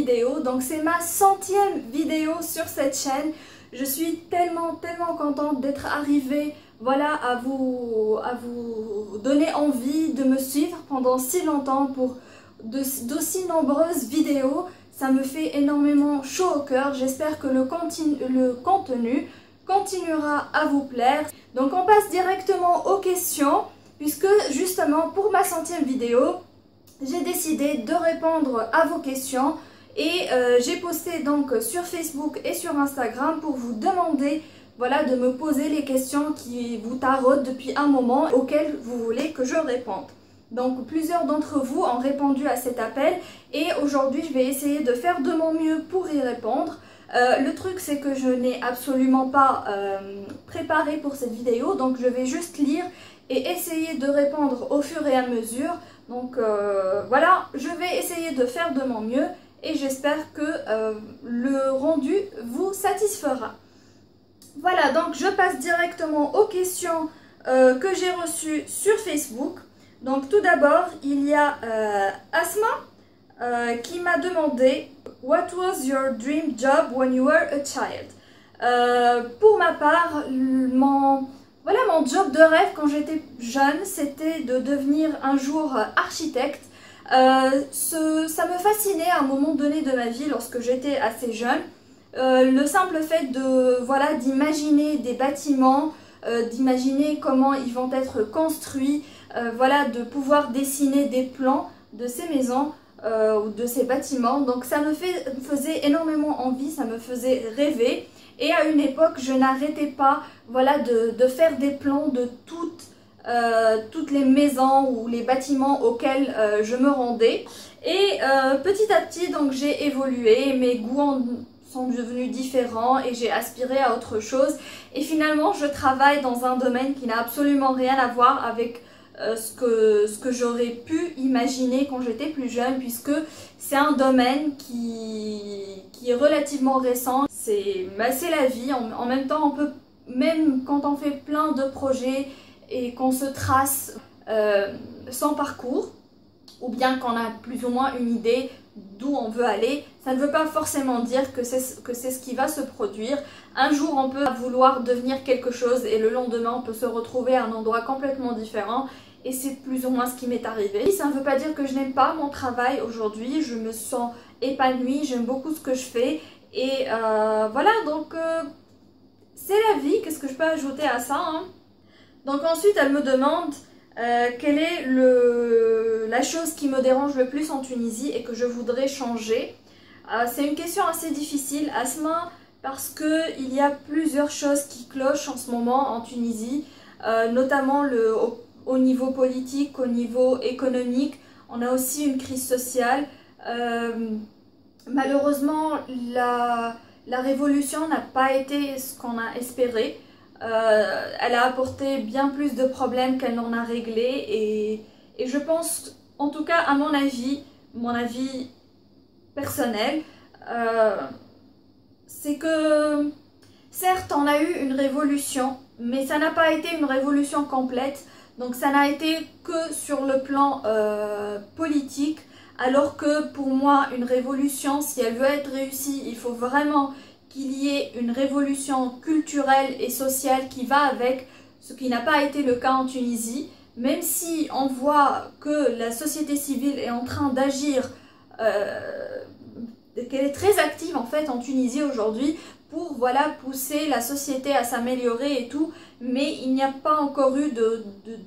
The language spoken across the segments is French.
vidéo. Donc c'est ma 100e vidéo sur cette chaîne. Je suis tellement contente d'être arrivée, voilà, à vous donner envie de me suivre pendant si longtemps pour d'aussi nombreuses vidéos. Ça me fait énormément chaud au cœur. J'espère que le contenu continuera à vous plaire. Donc on passe directement aux questions, puisque justement pour ma 100e vidéo, j'ai décidé de répondre à vos questions et j'ai posté donc sur Facebook et sur Instagram pour vous demander, voilà, de me poser les questions qui vous taraudent depuis un moment, auxquelles vous voulez que je réponde. Donc plusieurs d'entre vous ont répondu à cet appel et aujourd'hui je vais essayer de faire de mon mieux pour y répondre. Le truc c'est que je n'ai absolument pas préparé pour cette vidéo, donc je vais juste lire et essayer de répondre au fur et à mesure. Donc voilà, je vais essayer de faire de mon mieux et j'espère que le rendu vous satisfera. Voilà, donc je passe directement aux questions que j'ai reçues sur Facebook. Donc tout d'abord, il y a Asma qui m'a demandé « What was your dream job when you were a child ?» Pour ma part, mon job de rêve quand j'étais jeune, c'était de devenir un jour architecte. Ça me fascinait à un moment donné de ma vie lorsque j'étais assez jeune. Le simple fait d'imaginer des bâtiments, d'imaginer comment ils vont être construits, voilà, de pouvoir dessiner des plans de ces maisons ou de ces bâtiments. Donc ça me faisait énormément envie, ça me faisait rêver. Et à une époque, je n'arrêtais pas, voilà, de faire des plans de toutes les maisons ou les bâtiments auxquels je me rendais. Et petit à petit, donc j'ai évolué, mes goûts sont devenus différents et j'ai aspiré à autre chose. Et finalement, je travaille dans un domaine qui n'a absolument rien à voir avec ce que j'aurais pu imaginer quand j'étais plus jeune, puisque c'est un domaine qui est relativement récent. C'est la vie. En même temps, on peut, même quand on fait plein de projets et qu'on se trace son parcours, ou bien qu'on a plus ou moins une idée d'où on veut aller, ça ne veut pas forcément dire que c'est ce qui va se produire. Un jour on peut vouloir devenir quelque chose et le lendemain on peut se retrouver à un endroit complètement différent, et c'est plus ou moins ce qui m'est arrivé. Ça ne veut pas dire que je n'aime pas mon travail aujourd'hui, je me sens épanouie, j'aime beaucoup ce que je fais et voilà, donc c'est la vie, qu'est-ce que je peux ajouter à ça, hein? Donc ensuite elle me demande quelle est la chose qui me dérange le plus en Tunisie et que je voudrais changer. C'est une question assez difficile, Asma, parce qu'il y a plusieurs choses qui clochent en ce moment en Tunisie, notamment au niveau politique, au niveau économique. On a aussi une crise sociale. Malheureusement, la révolution n'a pas été ce qu'on a espéré. Elle a apporté bien plus de problèmes qu'elle n'en a réglé, et je pense, en tout cas à mon avis personnel, c'est que certes on a eu une révolution, mais ça n'a pas été une révolution complète, donc ça n'a été que sur le plan politique, alors que pour moi une révolution, si elle veut être réussie, il faut vraiment qu'il y ait une révolution culturelle et sociale qui va avec, ce qui n'a pas été le cas en Tunisie, même si on voit que la société civile est en train d'agir, qu'elle est très active en fait en Tunisie aujourd'hui pour, voilà, pousser la société à s'améliorer et tout, mais il n'y a pas encore eu de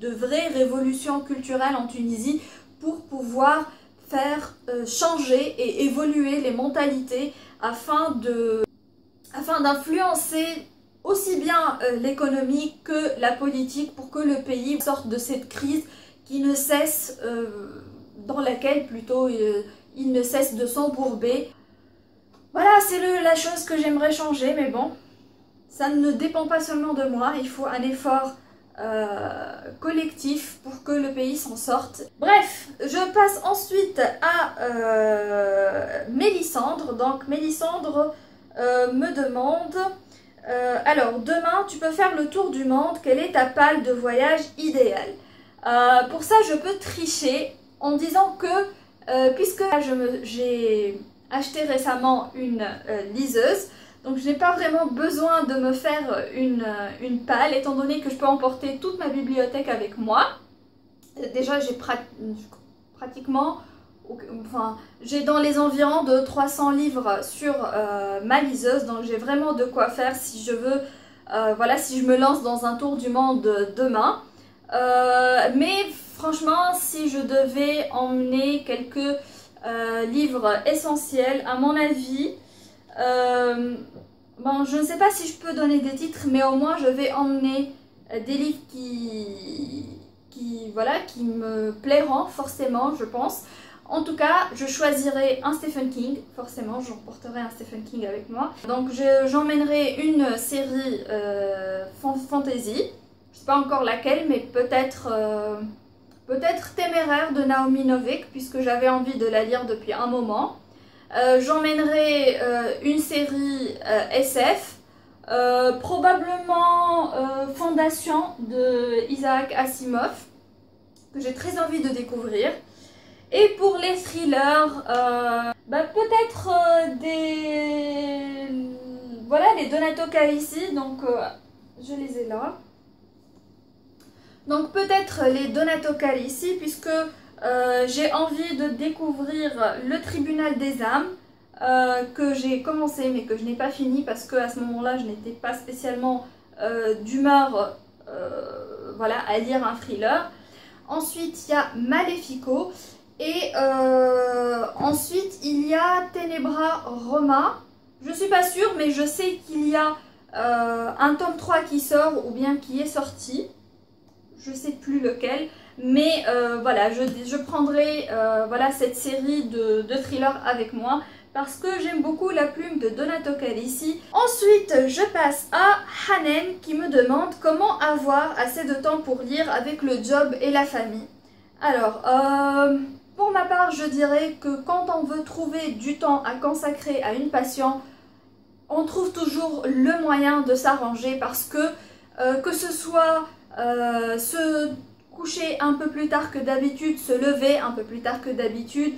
vraie révolution culturelle en Tunisie pour pouvoir faire changer et évoluer les mentalités afin d'influencer aussi bien l'économie que la politique pour que le pays sorte de cette crise qui ne cesse, dans laquelle plutôt il ne cesse de s'embourber. Voilà, c'est la chose que j'aimerais changer, mais bon, ça ne dépend pas seulement de moi, il faut un effort collectif pour que le pays s'en sorte. Bref, je passe ensuite à Mélissandre. Donc Mélissandre me demande alors demain tu peux faire le tour du monde, quelle est ta palle de voyage idéale? Pour ça je peux tricher en disant que puisque j'ai acheté récemment une liseuse. Donc je n'ai pas vraiment besoin de me faire une palle, étant donné que je peux emporter toute ma bibliothèque avec moi. Déjà j'ai pratiquement, enfin j'ai dans les environs de 300 livres sur ma liseuse. Donc j'ai vraiment de quoi faire si je veux, voilà, si je me lance dans un tour du monde demain. Mais franchement, si je devais emmener quelques livres essentiels, à mon avis, bon, je ne sais pas si je peux donner des titres, mais au moins je vais emmener des livres voilà, qui me plairont forcément, je pense. En tout cas, je choisirai un Stephen King, forcément, j'emporterai un Stephen King avec moi. Donc j'emmènerai une série fantasy, je ne sais pas encore laquelle, mais peut-être Téméraire de Naomi Novik, puisque j'avais envie de la lire depuis un moment. J'emmènerai une série SF, probablement Fondation de Isaac Asimov, que j'ai très envie de découvrir. Et pour les thrillers, peut-être voilà, les Donato Carisi, donc je les ai là. Donc peut-être les Donato Carisi, puisque j'ai envie de découvrir Le Tribunal des âmes, que j'ai commencé mais que je n'ai pas fini parce qu'à ce moment-là je n'étais pas spécialement d'humeur voilà, à lire un thriller. Ensuite il y a Malefico et ensuite il y a Tenebra Roma. Je ne suis pas sûre, mais je sais qu'il y a un tome 3 qui sort ou bien qui est sorti. Je ne sais plus lequel, mais voilà, je prendrai voilà, cette série de thrillers avec moi parce que j'aime beaucoup la plume de Donato Carisi. Ensuite, je passe à Hanen qui me demande comment avoir assez de temps pour lire avec le job et la famille. Alors, pour ma part, je dirais que quand on veut trouver du temps à consacrer à une passion, on trouve toujours le moyen de s'arranger parce que ce soit se coucher un peu plus tard que d'habitude, se lever un peu plus tard que d'habitude,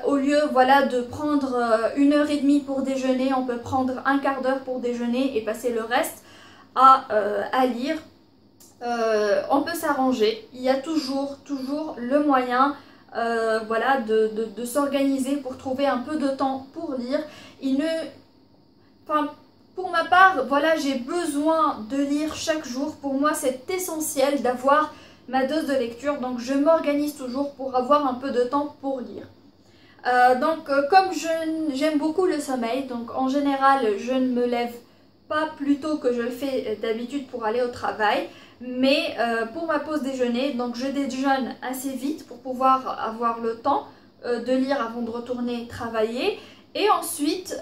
au lieu voilà, de prendre 1h30 pour déjeuner, on peut prendre un quart d'heure pour déjeuner et passer le reste à lire. On peut s'arranger, il y a toujours le moyen voilà, de s'organiser pour trouver un peu de temps pour lire. Pour ma part, voilà, j'ai besoin de lire chaque jour. Pour moi, c'est essentiel d'avoir ma dose de lecture. Donc, je m'organise toujours pour avoir un peu de temps pour lire. Comme j'aime beaucoup le sommeil, donc en général, je ne me lève pas plus tôt que je le fais d'habitude pour aller au travail. Mais pour ma pause déjeuner, donc je déjeune assez vite pour pouvoir avoir le temps de lire avant de retourner travailler. Et ensuite,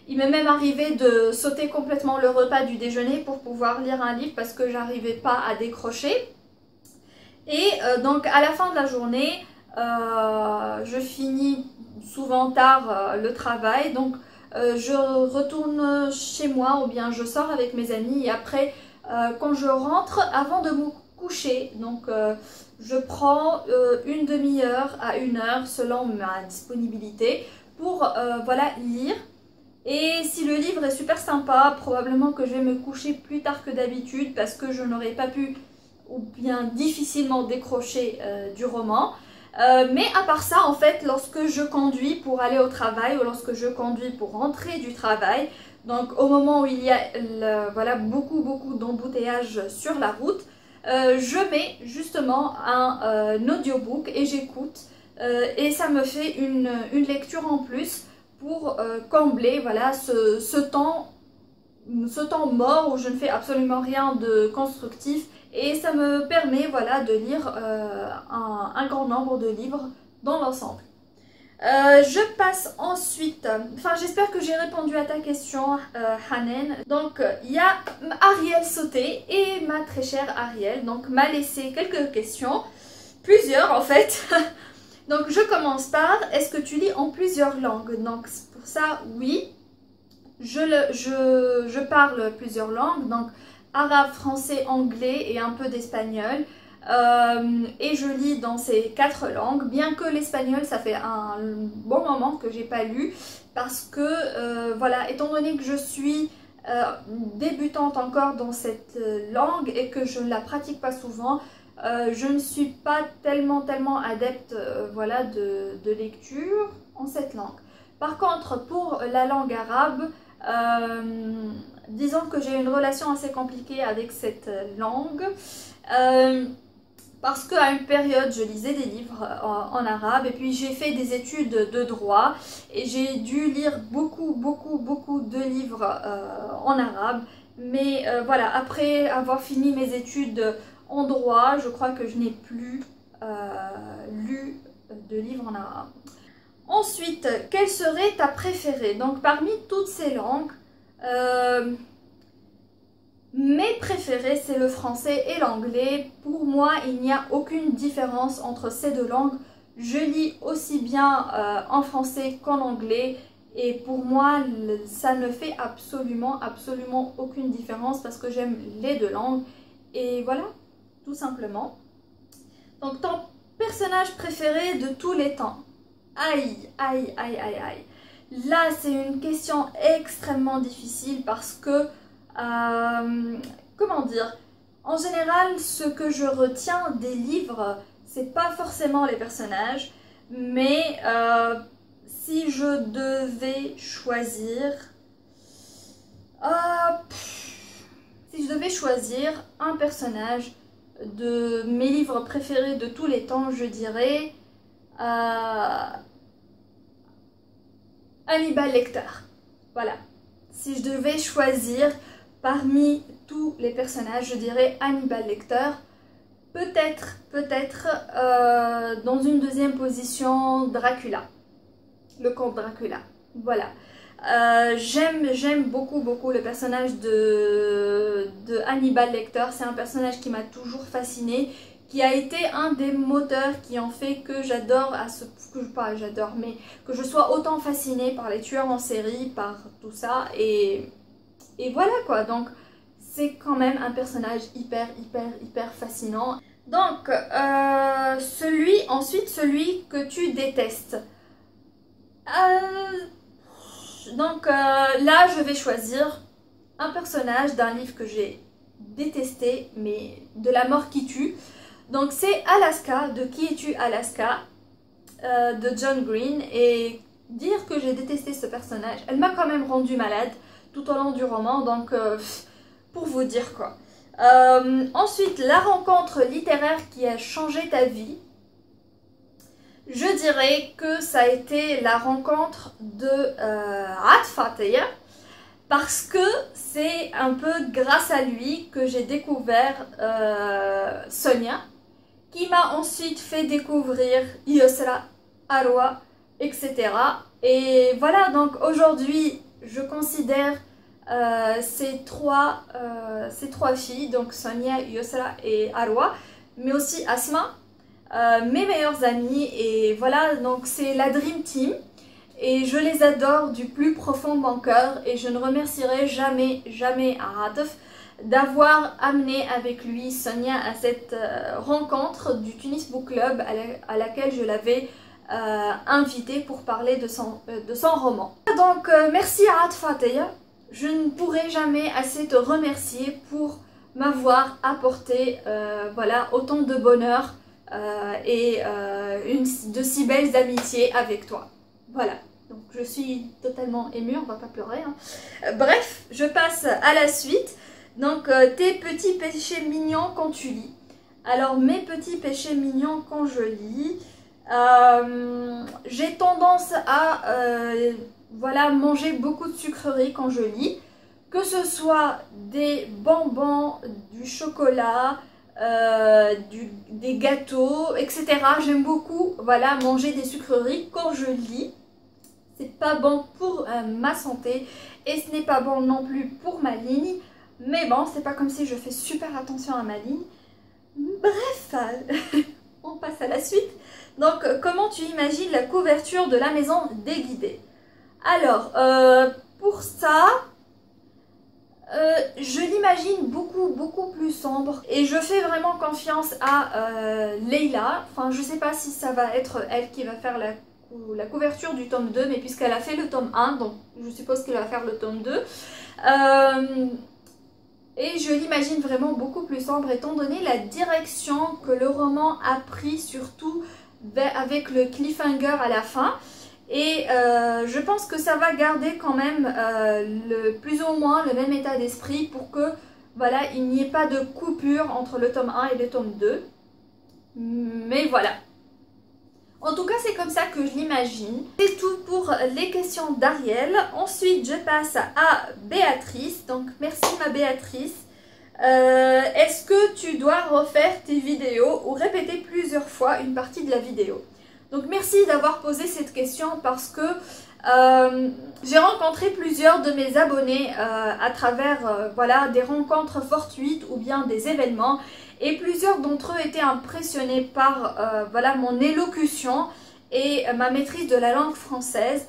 il m'est même arrivé de sauter complètement le repas du déjeuner pour pouvoir lire un livre parce que j'arrivais pas à décrocher. Et donc à la fin de la journée, je finis souvent tard le travail. Donc je retourne chez moi ou bien je sors avec mes amis. Et après, quand je rentre, avant de me coucher, donc je prends une demi-heure à 1 heure selon ma disponibilité pour voilà, lire. Et si le livre est super sympa, probablement que je vais me coucher plus tard que d'habitude parce que je n'aurais pas pu ou bien difficilement décrocher du roman. Mais à part ça, en fait, lorsque je conduis pour aller au travail ou lorsque je conduis pour rentrer du travail, donc au moment où il y a voilà, beaucoup d'embouteillages sur la route, je mets justement un audiobook et j'écoute. Et ça me fait une lecture en plus pour combler voilà, ce temps mort où je ne fais absolument rien de constructif. Et ça me permet voilà, de lire un grand nombre de livres dans l'ensemble. Je passe ensuite, j'espère que j'ai répondu à ta question Hanen. Donc il y a Ariel Sauté et ma très chère Ariel donc m'a laissé quelques questions, plusieurs en fait. Donc je commence par, est-ce que tu lis en plusieurs langues? Donc pour ça oui, je parle plusieurs langues, donc arabe, français, anglais et un peu d'espagnol. et je lis dans ces 4 langues, bien que l'espagnol ça fait un bon moment que j'ai pas lu parce que voilà, étant donné que je suis débutante encore dans cette langue et que je ne la pratique pas souvent, je ne suis pas tellement adepte voilà, de lecture en cette langue. Par contre, pour la langue arabe, disons que j'ai une relation assez compliquée avec cette langue parce qu'à une période je lisais des livres en arabe et puis j'ai fait des études de droit et j'ai dû lire beaucoup de livres en arabe, mais voilà, après avoir fini mes études en droit, je crois que je n'ai plus lu de livres en arabe. Ensuite, quelle serait ta préférée? Donc parmi toutes ces langues, mes préférés c'est le français et l'anglais. Pour moi, il n'y a aucune différence entre ces 2 langues. Je lis aussi bien en français qu'en anglais et pour moi, ça ne fait absolument aucune différence parce que j'aime les 2 langues et voilà, tout simplement. Donc ton personnage préféré de tous les temps? Aïe. Là, c'est une question extrêmement difficile parce que comment dire, en général, ce que je retiens des livres, c'est pas forcément les personnages, mais si je devais choisir, un personnage de mes livres préférés de tous les temps, je dirais Hannibal Lecter. Voilà. Si je devais choisir parmi tous les personnages, je dirais Hannibal Lecter. Peut-être dans une deuxième position, Dracula. Le comte Dracula. Voilà. J'aime beaucoup le personnage de Hannibal Lecter. C'est un personnage qui m'a toujours fascinée, qui a été un des moteurs qui ont fait que j'adore, mais que je sois autant fascinée par les tueurs en série, par tout ça, et voilà quoi. Donc c'est quand même un personnage hyper fascinant. Donc celui que tu détestes. Donc là je vais choisir un personnage d'un livre que j'ai détesté, mais de la mort qui tue. Donc c'est Alaska, de Qui es-tu Alaska, de John Green. Et dire que j'ai détesté ce personnage, elle m'a quand même rendu malade tout au long du roman, donc pour vous dire quoi. Ensuite, la rencontre littéraire qui a changé ta vie. Je dirais que ça a été la rencontre de Aat Fateh, parce que c'est un peu grâce à lui que j'ai découvert Sonia, qui m'a ensuite fait découvrir Yusra, Arwa, etc. Et voilà, donc aujourd'hui, je considère ces trois filles, donc Sonia, Yusra et Arwa, mais aussi Asma, mes meilleures amies. Et voilà, donc c'est la Dream Team. Et je les adore du plus profond de mon cœur. Et je ne remercierai jamais Aatef d'avoir amené avec lui Sonia à cette rencontre du Tunis Book Club à laquelle je l'avais invitée pour parler de son roman. Donc merci Aat Fateh. Je ne pourrai jamais assez te remercier pour m'avoir apporté voilà, autant de bonheur et de si belles amitiés avec toi. Voilà, donc je suis totalement émue, on va pas pleurer. Hein. Bref, je passe à la suite. Donc tes petits péchés mignons quand tu lis. Alors mes petits péchés mignons quand je lis, j'ai tendance à voilà, manger beaucoup de sucreries quand je lis, que ce soit des bonbons, du chocolat, des gâteaux, etc. J'aime beaucoup voilà, manger des sucreries quand je lis. C'est pas bon pour ma santé et ce n'est pas bon non plus pour ma ligne. Mais bon, c'est pas comme si je fais super attention à ma ligne. Bref, on passe à la suite. Donc, comment tu imagines la couverture de la maison des guidés? Alors, pour ça, Je l'imagine beaucoup plus sombre et je fais vraiment confiance à Leila. Enfin, je sais pas si ça va être elle qui va faire la couverture du tome 2, mais puisqu'elle a fait le tome 1, donc je suppose qu'elle va faire le tome 2. Et je l'imagine vraiment beaucoup plus sombre étant donné la direction que le roman a pris, surtout avec le cliffhanger à la fin. Et je pense que ça va garder quand même plus ou moins le même état d'esprit pour que voilà, il n'y ait pas de coupure entre le tome 1 et le tome 2. Mais voilà. En tout cas, c'est comme ça que je l'imagine. C'est tout pour les questions d'Ariel. Ensuite, je passe à Béatrice. Donc, merci ma Béatrice. Est-ce que tu dois refaire tes vidéos ou répéter plusieurs fois une partie de la vidéo? Donc merci d'avoir posé cette question parce que j'ai rencontré plusieurs de mes abonnés à travers voilà, des rencontres fortuites ou bien des événements, et plusieurs d'entre eux étaient impressionnés par voilà, mon élocution et ma maîtrise de la langue française.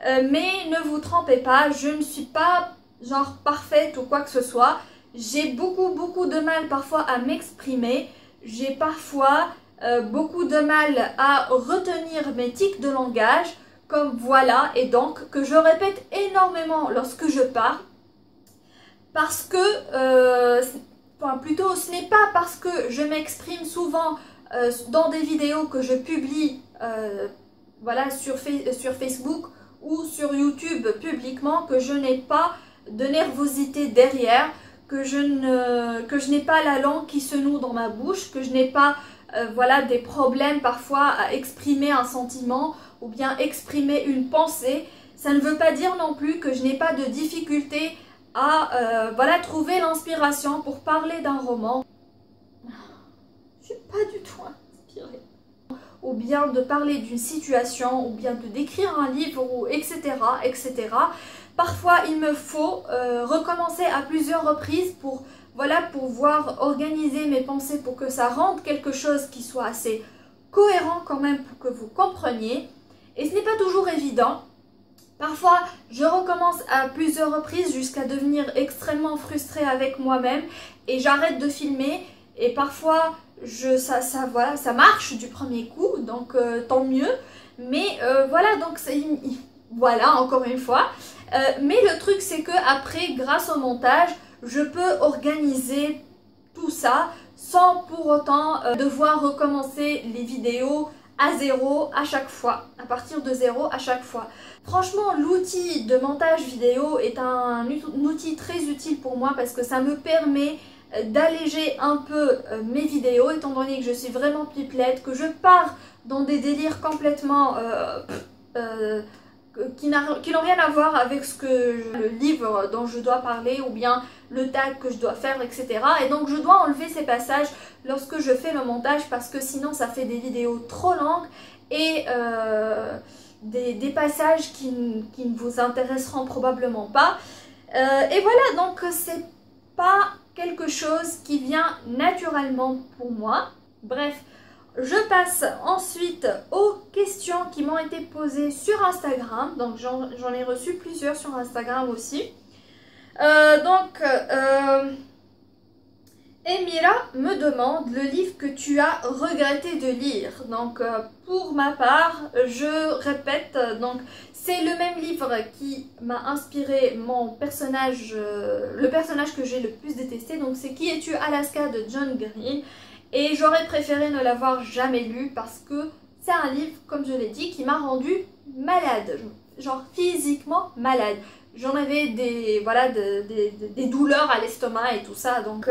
Mais ne vous trompez pas, je ne suis pas genre parfaite ou quoi que ce soit. J'ai beaucoup de mal parfois à m'exprimer. J'ai parfois beaucoup de mal à retenir mes tics de langage, comme voilà, et donc que je répète énormément lorsque je parle, parce que, enfin plutôt ce n'est pas parce que je m'exprime souvent dans des vidéos que je publie voilà, sur Facebook ou sur YouTube publiquement que je n'ai pas de nervosité derrière, que je n'ai pas la langue qui se noue dans ma bouche, que je n'ai pas voilà, des problèmes parfois à exprimer un sentiment ou bien exprimer une pensée. Ça ne veut pas dire non plus que je n'ai pas de difficulté à voilà, trouver l'inspiration pour parler d'un roman. Je suis pas du tout inspirée. Ou bien de parler d'une situation, ou bien de décrire un livre, ou etc. etc. Parfois, il me faut recommencer à plusieurs reprises pour voilà, pouvoir organiser mes pensées pour que ça rende quelque chose qui soit assez cohérent quand même pour que vous compreniez. Et ce n'est pas toujours évident. Parfois, je recommence à plusieurs reprises jusqu'à devenir extrêmement frustrée avec moi-même et j'arrête de filmer. Et parfois, voilà, ça marche du premier coup, donc tant mieux. Mais voilà, donc voilà, encore une fois. Mais le truc, c'est que après, grâce au montage, je peux organiser tout ça sans pour autant devoir recommencer les vidéos à zéro à chaque fois, à partir de zéro à chaque fois. Franchement, l'outil de montage vidéo est un outil très utile pour moi parce que ça me permet d'alléger un peu mes vidéos, étant donné que je suis vraiment pipelette, que je pars dans des délires complètement qui n'ont rien à voir avec le livre dont je dois parler ou bien le tag que je dois faire, etc. Et donc je dois enlever ces passages lorsque je fais le montage parce que sinon ça fait des vidéos trop longues et des passages qui ne vous intéresseront probablement pas. Et voilà, donc c'est pas quelque chose qui vient naturellement pour moi. Bref, je passe ensuite aux questions qui m'ont été posées sur Instagram. Donc j'en ai reçu plusieurs sur Instagram aussi. Emira me demande le livre que tu as regretté de lire. Donc pour ma part, je répète, donc c'est le même livre qui m'a inspiré mon personnage, le personnage que j'ai le plus détesté. Donc c'est Qui es-tu Alaska de John Green. Et j'aurais préféré ne l'avoir jamais lu parce que c'est un livre, comme je l'ai dit, qui m'a rendu malade, genre physiquement malade. J'en avais des douleurs à l'estomac et tout ça. Donc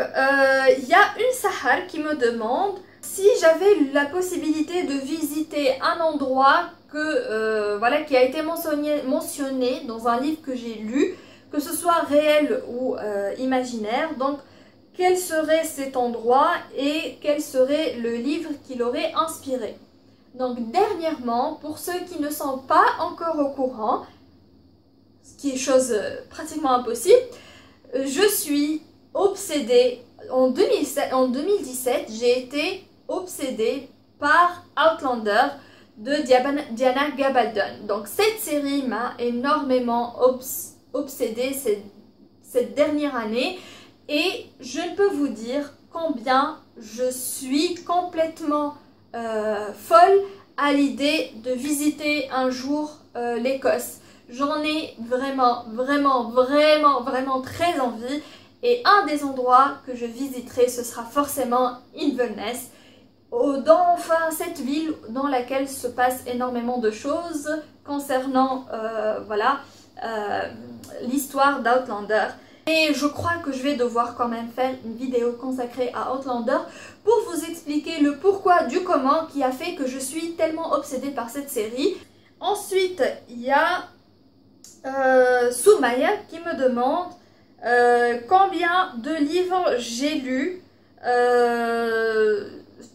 il y a une Sahar qui me demande si j'avais la possibilité de visiter un endroit voilà, qui a été mentionné dans un livre que j'ai lu, que ce soit réel ou imaginaire. Donc quel serait cet endroit et quel serait le livre qui l'aurait inspiré. Donc dernièrement, pour ceux qui ne sont pas encore au courant, ce qui est chose pratiquement impossible, je suis obsédée, en 2017, j'ai été obsédée par Outlander de Diana Gabaldon. Donc cette série m'a énormément obsédée, cette dernière année et je ne peux vous dire combien je suis complètement folle à l'idée de visiter un jour l'Écosse. J'en ai vraiment très envie et un des endroits que je visiterai ce sera forcément Inverness, dans cette ville dans laquelle se passe énormément de choses concernant l'histoire d'Outlander. Et je crois que je vais devoir quand même faire une vidéo consacrée à Outlander pour vous expliquer le pourquoi du comment qui a fait que je suis tellement obsédée par cette série. Ensuite, il y a Soumaya qui me demande combien de livres j'ai lus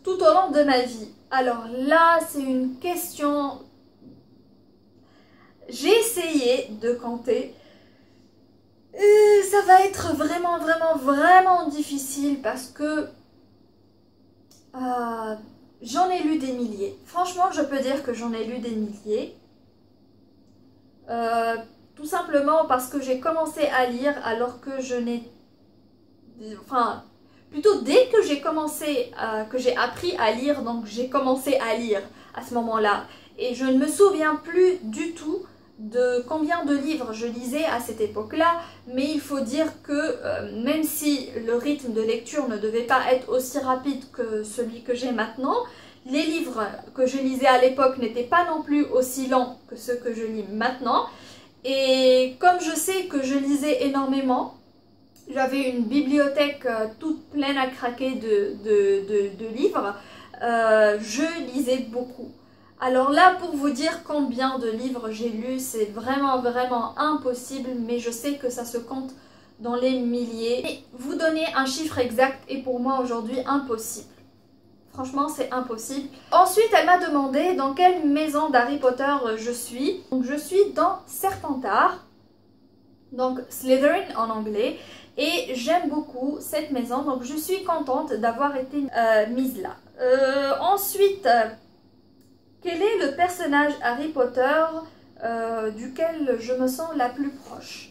tout au long de ma vie. Alors là, c'est une question... J'ai essayé de compter. Ça va être vraiment difficile parce que j'en ai lu des milliers. Franchement, je peux dire que j'en ai lu des milliers. Tout simplement parce que j'ai commencé à lire alors que je n'ai... Enfin, plutôt dès que j'ai commencé, que j'ai appris à lire, donc j'ai commencé à lire à ce moment-là. Et je ne me souviens plus du tout de combien de livres je lisais à cette époque-là, mais il faut dire que même si le rythme de lecture ne devait pas être aussi rapide que celui que j'ai maintenant, les livres que je lisais à l'époque n'étaient pas non plus aussi lents que ceux que je lis maintenant. Et comme je sais que je lisais énormément, j'avais une bibliothèque toute pleine à craquer de livres, je lisais beaucoup. Alors là, pour vous dire combien de livres j'ai lus, c'est vraiment impossible, mais je sais que ça se compte dans les milliers. Et vous donner un chiffre exact est pour moi aujourd'hui impossible. Franchement, c'est impossible. Ensuite, elle m'a demandé dans quelle maison d'Harry Potter je suis. Donc, je suis dans Serpentard, donc Slytherin en anglais. Et j'aime beaucoup cette maison, donc je suis contente d'avoir été mise là. Ensuite... quel est le personnage Harry Potter duquel je me sens la plus proche?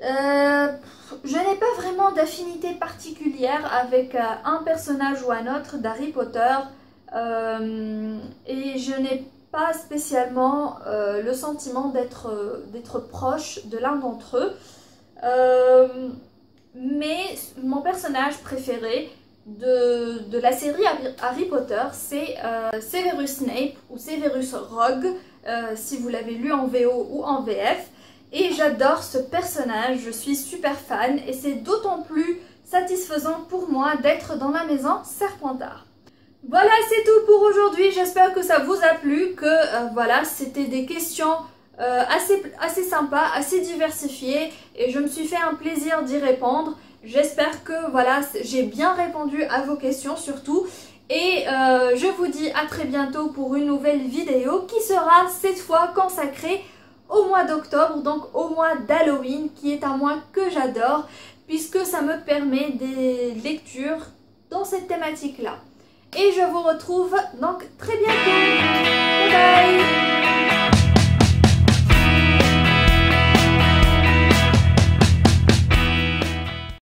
Je n'ai pas vraiment d'affinité particulière avec un personnage ou un autre d'Harry Potter et je n'ai pas spécialement le sentiment d'être proche de l'un d'entre eux. Mais mon personnage préféré de la série Harry Potter, c'est Severus Snape ou Severus Rogue, si vous l'avez lu en VO ou en VF. Et j'adore ce personnage, je suis super fan et c'est d'autant plus satisfaisant pour moi d'être dans la maison Serpentard. Voilà, c'est tout pour aujourd'hui, j'espère que ça vous a plu, que voilà, c'était des questions assez sympas, assez diversifiées et je me suis fait un plaisir d'y répondre. J'espère que voilà, j'ai bien répondu à vos questions surtout. Et je vous dis à très bientôt pour une nouvelle vidéo qui sera cette fois consacrée au mois d'octobre, donc au mois d'Halloween, qui est un mois que j'adore puisque ça me permet des lectures dans cette thématique-là. Et je vous retrouve donc très bientôt. Bye bye.